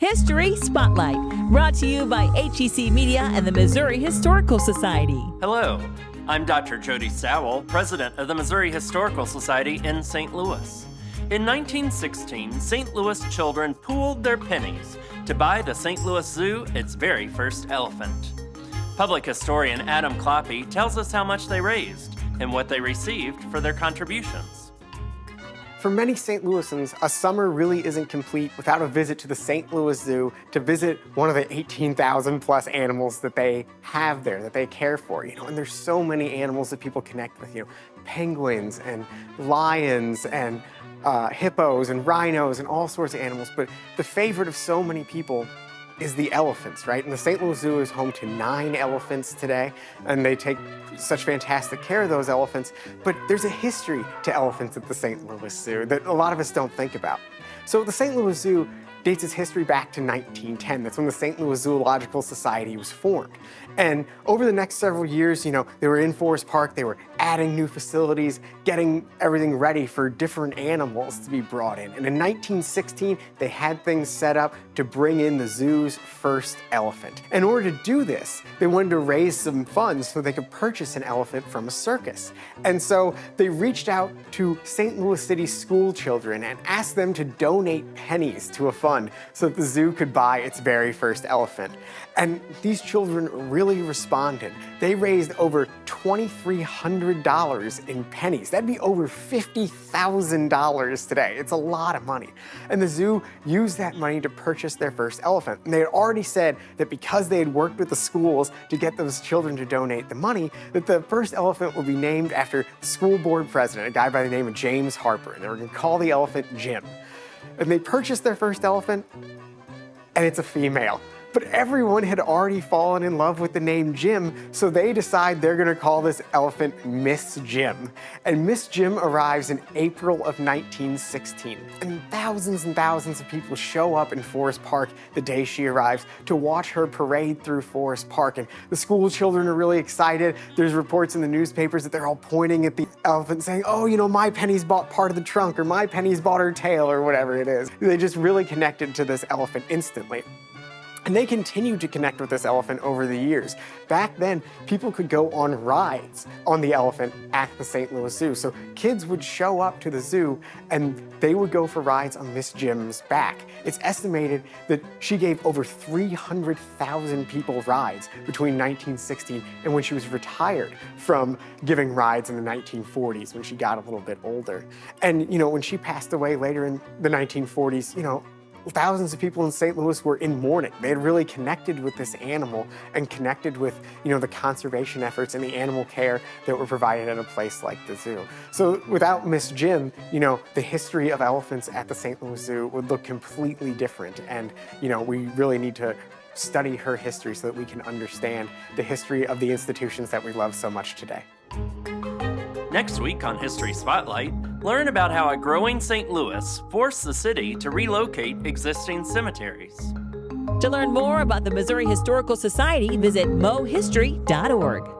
History Spotlight, brought to you by HEC Media and the Missouri Historical Society. Hello, I'm Dr. Jody Sowell, president of the Missouri Historical Society in St. Louis. In 1916, St. Louis children pooled their pennies to buy the St. Louis Zoo its very first elephant. Public historian Adam Kloppe tells us how much they raised and what they received for their contributions. For many St. Louisans, a summer really isn't complete without a visit to the St. Louis Zoo to visit one of the 18,000 plus animals that they have there, that they care for, and there's so many animals that people connect with, penguins and lions and hippos and rhinos and all sorts of animals, but the favorite of so many people is the elephants, right? And the St. Louis Zoo is home to 9 elephants today, and they take such fantastic care of those elephants. But there's a history to elephants at the St. Louis Zoo that a lot of us don't think about. So the St. Louis Zoo dates its history back to 1910. That's when the St. Louis Zoological Society was formed. And over the next several years, they were in Forest Park, they were adding new facilities, getting everything ready for different animals to be brought in. And in 1916, they had things set up to bring in the zoo's first elephant. In order to do this, they wanted to raise some funds so they could purchase an elephant from a circus. And so they reached out to St. Louis City Schoolchildren and asked them to donate pennies to a fund so that the zoo could buy its very first elephant. And these children really responded. They raised over $2,300 in pennies. That'd be over $50,000 today. It's a lot of money. And the zoo used that money to purchase their first elephant. And they had already said that because they had worked with the schools to get those children to donate the money, that the first elephant would be named after the school board president, a guy by the name of James Harper. And they were going to call the elephant Jim. And they purchased their first elephant, and it's a female. But everyone had already fallen in love with the name Jim, so they decide they're gonna call this elephant Miss Jim. And Miss Jim arrives in April of 1916. And thousands of people show up in Forest Park the day she arrives to watch her parade through Forest Park. And the school children are really excited. There's reports in the newspapers that they're all pointing at the elephant saying, oh, my pennies bought part of the trunk, or my pennies bought her tail, or whatever it is. They just really connected to this elephant instantly. And they continued to connect with this elephant over the years. Back then, people could go on rides on the elephant at the St. Louis Zoo. So kids would show up to the zoo and they would go for rides on Miss Jim's back. It's estimated that she gave over 300,000 people rides between 1916 and when she was retired from giving rides in the 1940s when she got a little bit older. And, when she passed away later in the 1940s, thousands of people in St. Louis were in mourning. They had really connected with this animal and connected with, the conservation efforts and the animal care that were provided at a place like the zoo. So without Miss Jim, the history of elephants at the St. Louis Zoo would look completely different. And, we really need to study her history so that we can understand the history of the institutions that we love so much today. Next week on History Spotlight, learn about how a growing St. Louis forced the city to relocate existing cemeteries. To learn more about the Missouri Historical Society, visit mohistory.org.